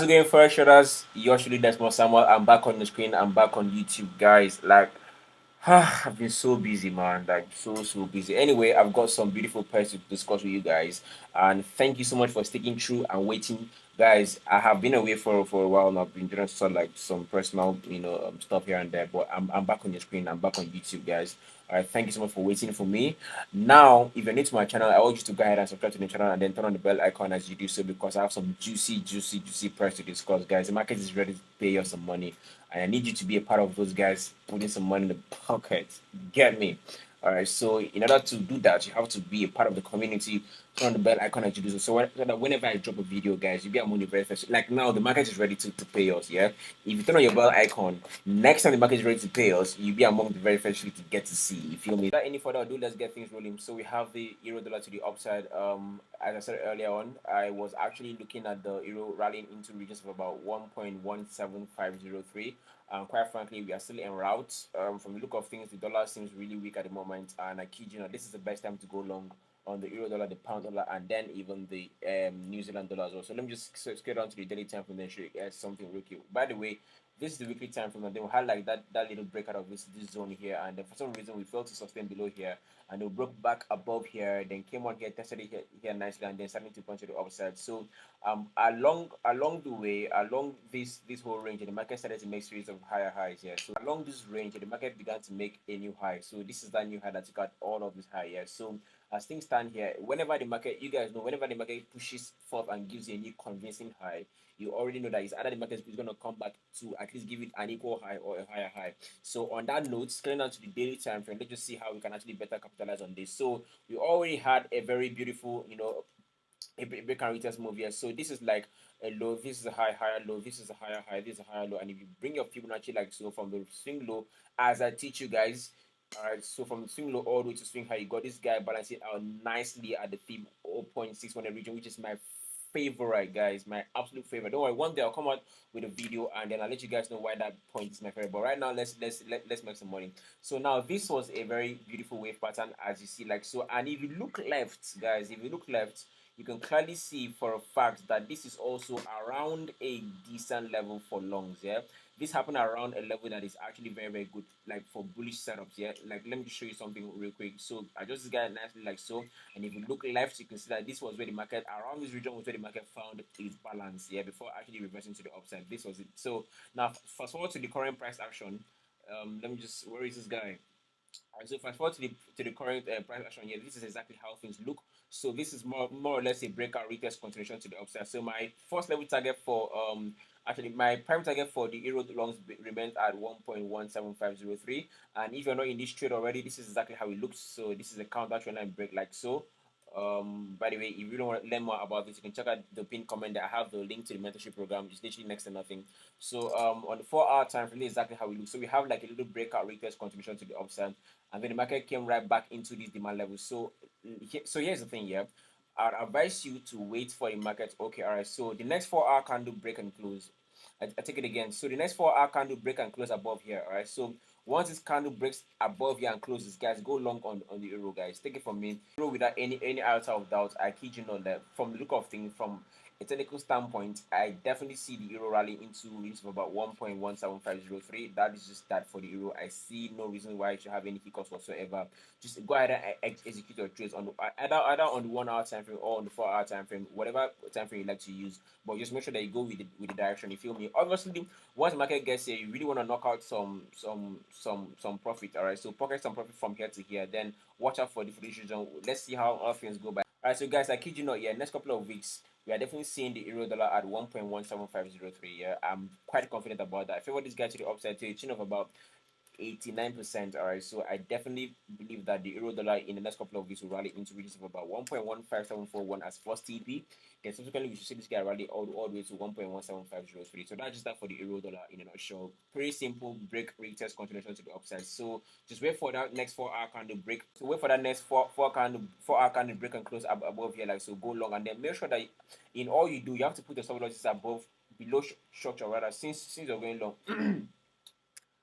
How's it going, Forex Traders? Yours truly, Desmond Samuel. I'm back on the screen. I'm back on YouTube, guys. I've been so busy, man. Like, so busy. Anyway, I've got some beautiful points to discuss with you guys. And thank you so much for sticking through and waiting. Guys, I have been away for a while now. I've been doing some personal, stuff here and there. But I'm back on the screen. I'm back on YouTube, guys. All right, thank you so much for waiting for me. Now, if you're new to my channel, I want you to go ahead and subscribe to the channel and then turn on the bell icon as you do so because I have some juicy price to discuss, guys. The market is ready to pay you some money, and I need you to be a part of those guys putting some money in the pocket. Get me? All right. So in order to do that, you have to be a part of the community. Turn on the bell icon as you do so that whenever I drop a video, guys, you get money very fast. Like now, the market is ready to pay us. Yeah. If you turn on your bell icon, next time the market is ready to pay us, you'll be among the very first few to get to see. You feel me? Without any further ado, let's get things rolling. So we have the euro dollar to the upside. As I said earlier on, I was actually looking at the euro rallying into regions of about 1.17503. Quite frankly, we are still en route. From the look of things, the dollar seems really weak at the moment, and I kid you not, this is the best time to go long on the euro dollar, the pound dollar, and then even the New Zealand dollar as well. So let me just scale down to the daily time frame and then show you guys something real quick. By the way, this is the weekly time frame, and then we had like that little breakout of this zone here, and then for some reason we failed to sustain below here, and we broke back above here, then came on here, tested it here nicely, and then starting to punch to the upside. So along the way, along this whole range, the market started to make series of higher highs here. So along this range, the market began to make a new high. So this is that new high that took out all of this high here. So as things stand here, whenever the market, you guys know, whenever the market pushes forth and gives you a new convincing high, you already know that it's either the market is going to come back to at least give it an equal high or a higher high. So on that note, scaling down to the daily time frame, let's just see how we can actually better capitalize on this. So we already had a very beautiful, a break and retest move here. So this is like a low, this is a high, higher low, this is a higher high, this is a higher low. And if you bring your Fibonacci like so from the swing low, as I teach you guys, all right, so from swing low all the way to swing high, you got this guy balancing out nicely at the Fib 0.61 region, which is my favorite, guys, my absolute favorite. Don't worry, one day I'll come out with a video and then I'll let you guys know why that point is my favorite. But right now, let's make some money. So now this was a very beautiful wave pattern, as you see, like so. And if you look left, guys, if you look left, you can clearly see for a fact that this is also around a decent level for longs. Yeah, this happened around a level that is actually very good, like for bullish setups. Yeah, like let me just show you something real quick. So I just got nicely like so, and if you look left, you can see that this was where the market, around this region was where the market found its balance. Yeah, before actually reversing to the upside. This was it. So now fast forward to the current price action. Let me just, where is this guy? And so fast forward to the current price action here, this is exactly how things look. So this is more or less a breakout retest continuation to the upside. So my first level target for actually my prime target for the euro longs remains at 1.17503. And if you're not in this trade already, this is exactly how it looks. So this is a counter trend line break like so. By the way, if you don't want to learn more about this, you can check out the pinned comment that I have the link to the mentorship program. It's literally next to nothing. So on the 4 hour time frame, exactly how we look. So we have like a little breakout retest continuation to the upside, and then the market came right back into these demand levels. So here's the thing, yeah. I'd advise you to wait for the market. Okay, all right. So the next 4 hour candle break and close. I take it again. So the next 4 hour candle break and close above here. All right. So once this candle breaks above here and closes, guys, go long on the euro, guys. Take it from me. Euro without any iota of doubt. I kid you not that from the look of things, from a technical standpoint, I definitely see the euro rally into range of about 1.17503. That is just that for the euro. I see no reason why it should have any hiccups whatsoever. Just go ahead and execute your trades on either on the 1 hour time frame or on the 4 hour time frame, whatever time frame you like to use. But just make sure that you go with the direction. You feel me? Obviously, once the market gets here, you really want to knock out some profit. All right, so pocket some profit from here to here. Then watch out for the fiduciary zone. Let's see how all things go by. All right, so guys, I kid you not, yeah, next couple of weeks we are definitely seeing the euro dollar at 1.17503. Yeah, I'm quite confident about that. I favor this guy to the upside to a tune of about 89%. All right, so I definitely believe that the euro dollar in the next couple of weeks will rally into regions of about 1.15741 as first TP. Then subsequently, we should see this guy rally all the way to 1.17503. So that's just that for the euro dollar in a nutshell. Pretty simple break retest continuation to the upside. So just wait for that next 4 hour candle break. So wait for that next four hour candle break and close above here, like so. Go long and then make sure that in all you do, you have to put the stop losses above below structure rather since you're going long.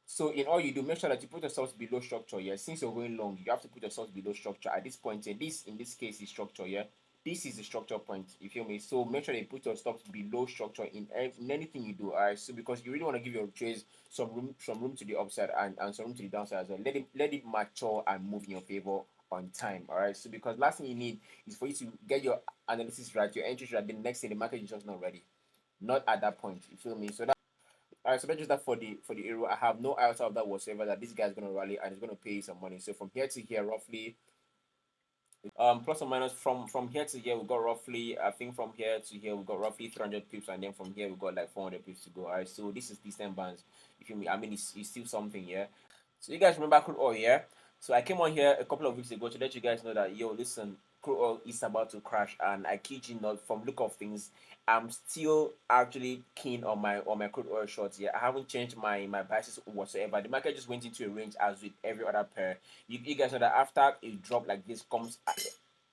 So in all you do, make sure that you put yourselves below structure. Yeah, since you're going long, you have to put yourselves below structure at this point. And this in this case is structure. Yeah, this is the structure point. You feel me? So make sure you put your stops below structure in anything you do. Alright. So because you really want to give your trades some room to the upside and some room to the downside as well. Let it mature and move in your favor on time. Alright. So because last thing you need is for you to get your analysis right, your entries right. The next thing the market is just not ready. Not at that point. You feel me? So that alright, so that's just that for the euro. I have no iota of that whatsoever that this guy's gonna rally and he's gonna pay you some money. So from here to here, roughly plus or minus from here to here we got roughly, I think from here to here we got roughly 300 pips, and then from here we got like 400 pips to go. All right, so this is decent bands. If you mean, I mean, it's still something, yeah. So you guys remember crude oil, yeah? So I came on here a couple of weeks ago to let you guys know that, yo, listen, crude oil is about to crash, and I kid you not, from look of things, I'm still actually keen on my crude oil shorts. Yeah, I haven't changed my biases whatsoever. The market just went into a range as with every other pair. You guys know that after a drop like this comes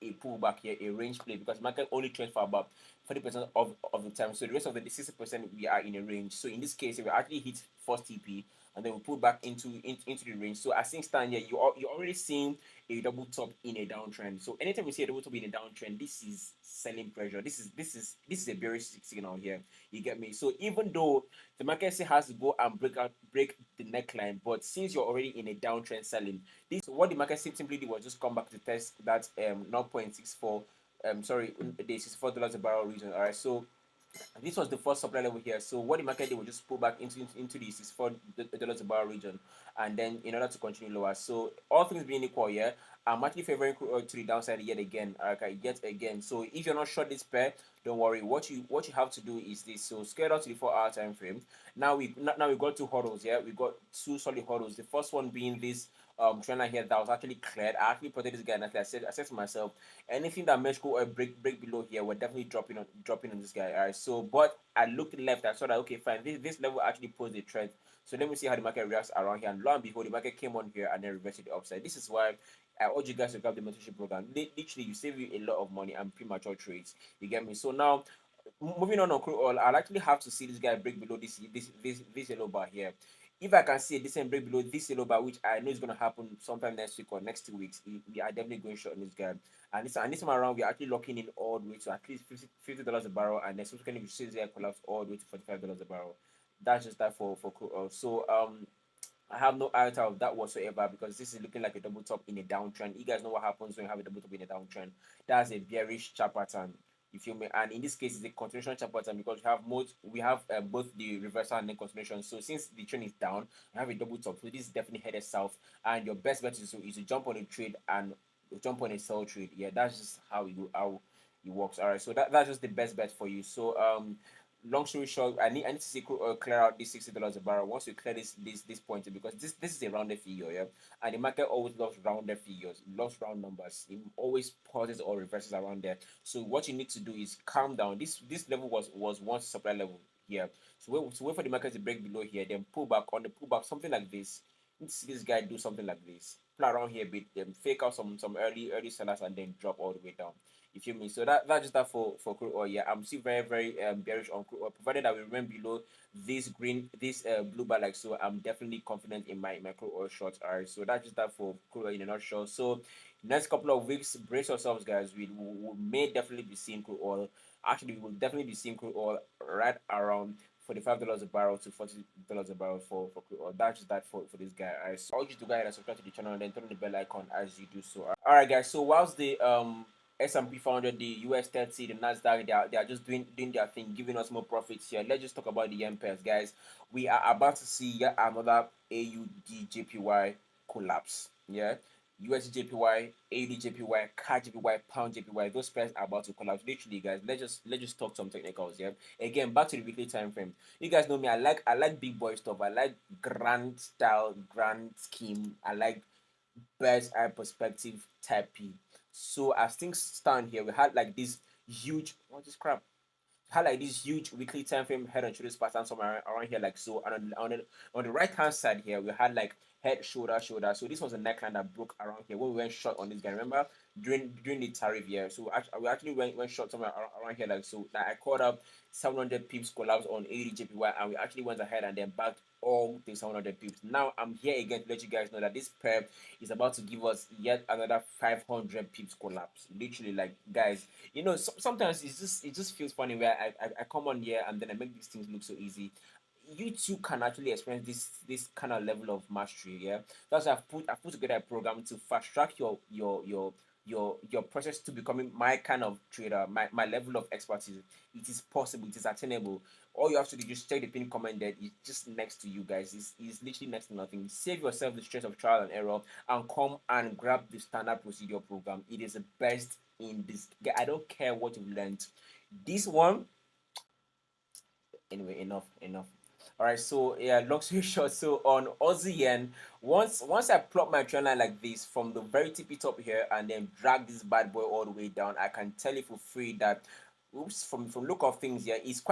a pullback here, a range play, because market only trades for about 40% of the time. So the rest of the 60% we are in a range. So in this case, we actually hit first TP and then we pull back into the range. So as things stand here, you're already seeing a double top in a downtrend. So anytime you see a double top in a downtrend, this is selling pressure. This is a bearish signal here. You get me? So even though the market still has to go and break the neckline, but since you're already in a downtrend selling, this so what the market simply did was just come back to test that 0.64 sorry, the $64 a barrel region. All right, so this was the first supply level here. So what the market did was just pull back into the $64 a barrel region, and then in order to continue lower. So all things being equal, yeah, I'm actually favoring crude oil to the downside yet again. Okay, yet again. So if you're not short this pair, don't worry. What you have to do is this. So scale out to the 4 hour time frame. Now we got two hurdles. Yeah, we got two solid hurdles. The first one being this trainer here that was actually cleared. I actually protected this guy, and I said to myself, anything that mesh go or break below here, we're definitely dropping on this guy. All right. So, but I looked left. I saw that okay, fine. This level actually posed a threat. So let me see how the market reacts around here. And lo and behold, the market came on here and then reversed the upside. This is why I urge you guys to grab the mentorship program. Literally, you save you a lot of money and premature trades. You get me? So now, moving on crude oil, I'll actually have to see this guy break below this yellow bar here. If I can see a decent break below this yellow bar, which I know is going to happen sometime next week or next 2 weeks, we are definitely going short on this guy. And this time around, we're actually locking in all the way to at least $50 a barrel, and then subsequently we see this guy collapse all the way to $45 a barrel. That's just that for crude oil. So I have no iota of that whatsoever, because this is looking like a double top in a downtrend. You guys know what happens when you have a double top in a downtrend. That's a bearish chart pattern. You feel me? And in this case, it's a continuation chart pattern, because we have both the reversal and then continuation. So since the trend is down, you have a double top. So this is definitely headed south. And your best bet is to jump on a trade and jump on a sell trade. Yeah, that's just how it works. All right, so that's just the best bet for you. So long story short, I need to see clear out this $60 a barrel. Once you clear this point, because this is a rounded figure, yeah, and the market always loves rounded figures, it loves round numbers. It always pauses or reverses around there. So what you need to do is calm down. This level was once supply level here. So wait for the market to break below here, then pull back. On the pullback, something like this. You need to see this guy do something like this. Play around here a bit, then fake out some early sellers and then drop all the way down. You feel me? So that's just that for crude oil. Yeah, I'm still very bearish on crude oil, provided that we remain below this blue bar like so. I'm definitely confident in my crude oil shorts. Alright, so that's just that for crude oil in a nutshell. So next couple of weeks, brace yourselves, guys. We may definitely be seeing crude oil. Actually, we will definitely be seeing crude oil right around $45 a barrel to $40 a barrel for crude oil. That's just that for this guy. Alright, so I urge you to go ahead and subscribe to the channel and then turn on the bell icon as you do so. Alright, guys. So whilst the S&P 500, the US 30, the Nasdaq, they are just doing their thing, giving us more profits here. Let's just talk about the MPS, guys. We are about to see yet another AUD JPY collapse. Yeah, USD JPY, AUD JPY, CAD JPY, Pound JPY. Those pairs are about to collapse. Literally, guys. Let's just talk some technicals. Yeah. Again, back to the weekly time frame. You guys know me. I like big boy stuff. I like grand style, grand scheme. I like bird's eye perspective type P. So as things stand here, we had like this huge what is crap? Had like this huge weekly time frame head and shoulders pattern somewhere around here like so. And on the right hand side here, we had like head, shoulder, shoulder. So this was a neckline that broke around here when we went short on this guy. Remember, during the tariff year. So we actually went short somewhere around here, like so. Like I caught up 700 pips collapse on 80 JPY, and we actually went ahead and then backed all the 700 pips. Now I'm here again to let you guys know that this pair is about to give us yet another 500 pips collapse. Literally, like guys, sometimes it just feels funny where I come on here and then I make these things look so easy. You too can actually experience this kind of level of mastery. Yeah, that's why I've put together a program to fast track your process to becoming my kind of trader, my level of expertise. It is possible, it is attainable. All you have to do is just check the pin comment there. It's just next to you guys. It's literally next to nothing. Save yourself the stress of trial and error and come and grab the standard procedure program. It is the best in this. I don't care what you've learned. This one, anyway, enough. All right, so yeah, long story short, so on Aussie yen, once I plot my trend line like this from the very tippy top here and then drag this bad boy all the way down, I can tell you for free that, oops, from look of things here, it's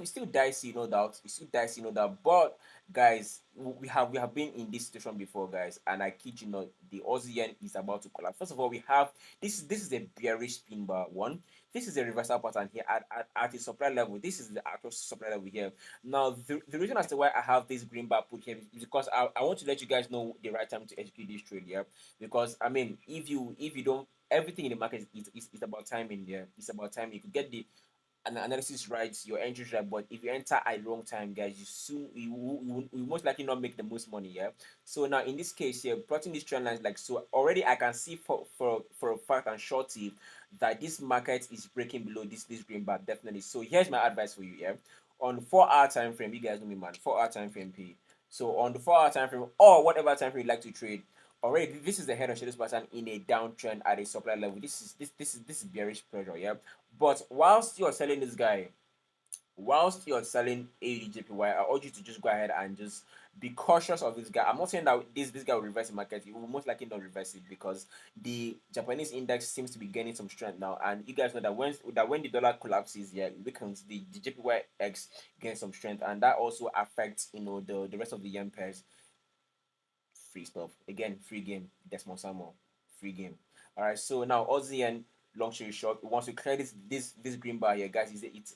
still dicey, no doubt. It's still dicey, no doubt. But guys, we have been in this situation before, guys, and I kid you not, the Aussie yen is about to collapse. First of all, we have this is a bearish spin bar one. This is a reversal pattern here at the supply level. This is the actual supply level here. Now, the reason as to why I have this green bar put here is because I want to let you guys know the right time to execute this trade. Yeah, because I mean, if you don't, everything in the market is about timing. Yeah, it's about timing. You could get the analysis right, your entries right, but if you enter at wrong time, guys, you most likely not make the most money. Yeah. So now in this case here, plotting these trend lines like so, already I can see for a fact and shorty that this market is breaking below this green bar definitely. So here's my advice for you. Yeah, on 4 hour time frame, you guys know me, man. 4 hour time frame P. So on the 4 hour time frame or whatever time frame you like to trade, already this is the head and shoulders pattern in a downtrend at a supply level. This is bearish pressure. Yeah. But whilst you're selling ADJPY, I urge you to just go ahead and just be cautious of this guy. I'm not saying that this guy will reverse the market. He will most likely not reverse it because the Japanese index seems to be gaining some strength now. And you guys know that when the dollar collapses, yeah, it becomes the JPYX gains some strength, and that also affects the rest of the yen pairs. Free stuff. Again, free game. Desmond Samuel. Free game. Alright, so now Aussie and long story short, once we clear this green bar here, guys,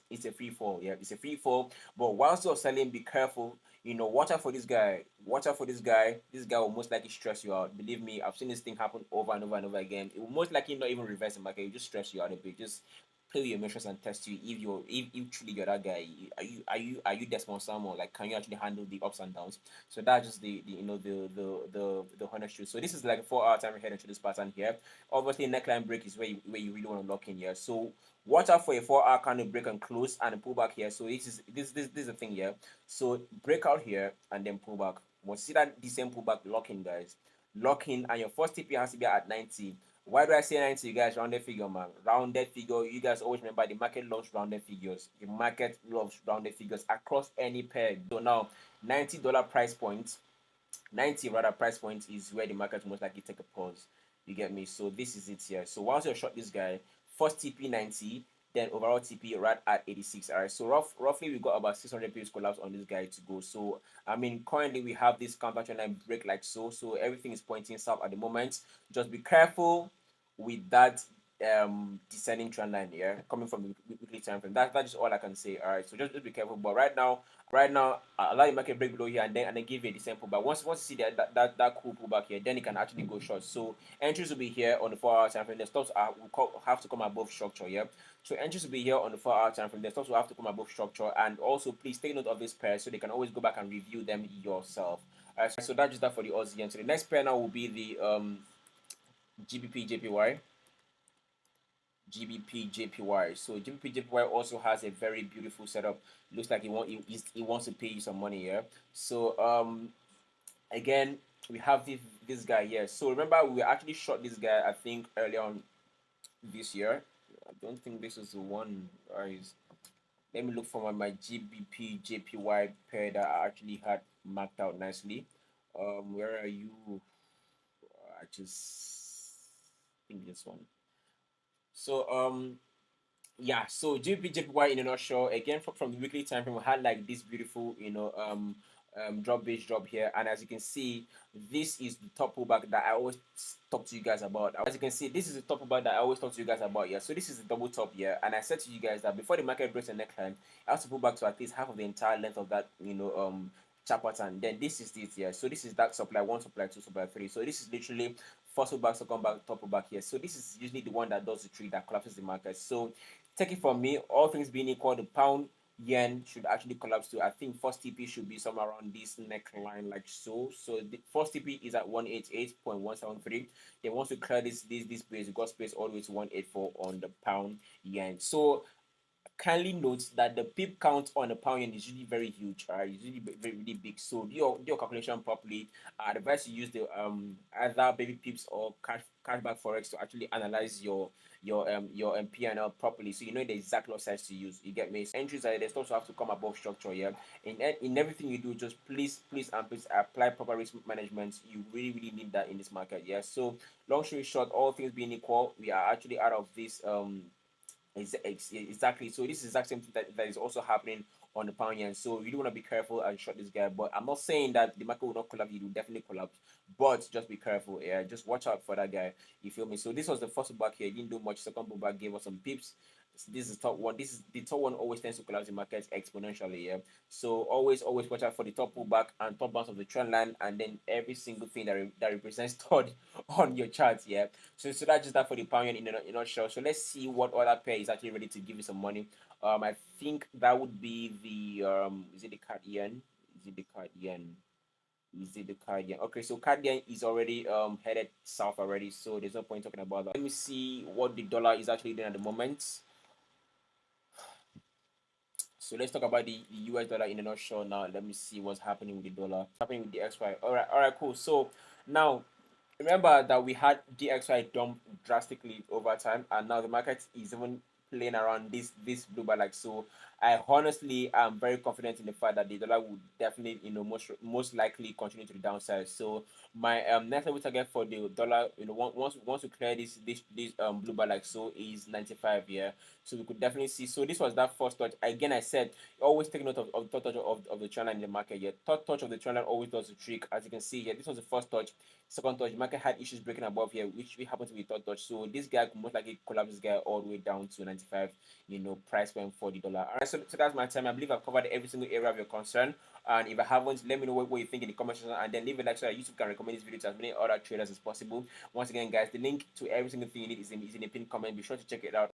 it's a free fall. Yeah, it's a free fall. But whilst you're selling, be careful. Watch out for this guy. Watch out for this guy. This guy will most likely stress you out. Believe me, I've seen this thing happen over and over and over again. It will most likely not even reverse the market. It will just stress you out a bit. Just play with your emotions and test you if truly you're that guy. Are you Desmond Samuel? Like, can you actually handle the ups and downs? So that's just the honest truth. So this is like a 4 hour time ahead into this pattern here. Obviously, neckline break is where you really want to lock in here. So watch out for a 4 hour candle break and close and pull back here. So this is the thing here. So break out here and then pull back. Once you see that the same pullback, lock in, guys. Lock in, and your first TP has to be at 90. Why do I say 90, you guys? Rounded figure, man. Rounded figure. You guys always remember the market loves rounded figures. The market loves rounded figures across any pair. So now, $90 price point, 90 rather price point is where the market most likely take a pause. You get me? So this is it here. So once you short this guy, first TP 90, then overall TP right at 86. All right. So roughly we got about 600 pips collapse on this guy to go. So I mean, currently we have this counter trend line break like so. So everything is pointing south at the moment. Just be careful with that descending trend line here coming from the weekly time frame. That's just all I can say. All right. So just be careful. But right now, allow the market break below here and then give you a decent pullback. Once you see that cool pullback here, then you can actually go short. So entries will be here on the 4 hour time frame. The stops have to come above structure. Yeah. So entries will be here on the 4 hour time frame. The stops will have to come above structure. And also, please take note of this pair so they can always go back and review them yourself. All right. So that's just that for the Aussie yen. So the next pair now will be the GBP JPY. GBP JPY. So GBP JPY also has a very beautiful setup. Looks like he wants to pay you some money here. So again, we have this guy here. So remember, we actually shot this guy, I think, earlier on this year. I don't think this is the one, guys. Let me look for my GBP JPY pair that I actually had marked out nicely. Where are you? I just think this one. So yeah, so GBP JPY in a nutshell, again from the weekly time frame, we had like this beautiful drop base drop here, and as you can see, this is the top pullback that I always talk to you guys about. As you can see, this is the top pullback that I always talk to you guys about. Yeah, so this is the double top here, and I said to you guys that before the market breaks the neckline, it has to pull back to at least half of the entire length of that, chart pattern. Then this is it here. So this is that supply one, supply two, supply three. So this is literally first pullback, second back, top pullback here. So this is usually the one that does the trick that collapses the market. So take it from me, all things being equal, the pound yen should actually collapse to, I think first TP should be somewhere around this neckline like so. So the first TP is at 188.173. Then once we clear this base, we got space all the way to 184 on the pound yen. So kindly note that the pip count on a pound yen is usually very huge, it's usually very really big. So do your calculation properly. I advise you use the either baby pips or cashback forex to actually analyze your P&L properly, so you know the exact lot size to use. You get me? So entries are they also have to come above structure. Yeah, in everything you do, just please apply proper risk management. You really need that in this market. Yeah. So long story short, all things being equal, we are actually out of this exactly. So this is the exact same thing that is also happening on the pound yen. So you do want to be careful and short this guy. But I'm not saying that the market will not collapse. It will definitely collapse. But just be careful. Yeah, just watch out for that guy. You feel me? So this was the first pullback here. It didn't do much. Second pullback gave us some pips. This is the top one. This is the top one always tends to collapse the markets exponentially. Yeah. So always watch out for the top pullback and top bounce of the trend line, and then every single thing that represents third on your chart. Yeah. So that's just that for the pound yen in a nutshell. So let's see what other pair is actually ready to give you some money. I think that would be the is it the card yen? Is it the card yen? Is it the card yen? Okay, so card yen is already headed south already, so there's no point talking about that. Let me see what the dollar is actually doing at the moment. So let's talk about the US dollar in a nutshell now. Let me see what's happening with the dollar. Happening with the XY. Alright, cool. So now remember that we had DXY dump drastically over time, and now the market is even playing around this blue bar like so. I honestly am very confident in the fact that the dollar would definitely, most likely continue to the downside. So my next level target for the dollar, once we clear this blue bar like so, is 95. Yeah, so we could definitely see. So this was that first touch. Again, I said always take note of the third touch of the trend line in the market. Yeah, third touch of the trend line always does the trick. As you can see, yeah, this was the first touch. Second touch, the market had issues breaking above here, which we happen to be third touch. So this guy could most likely collapse this guy all the way down to 95, price point for the dollar. All right, so that's my time. I believe I've covered every single area of your concern. And if I haven't, let me know what you think in the comment section, and then leave a like so that YouTube can recommend this video to as many other traders as possible. Once again, guys, the link to every single thing you need is in the pinned comment. Be sure to check it out.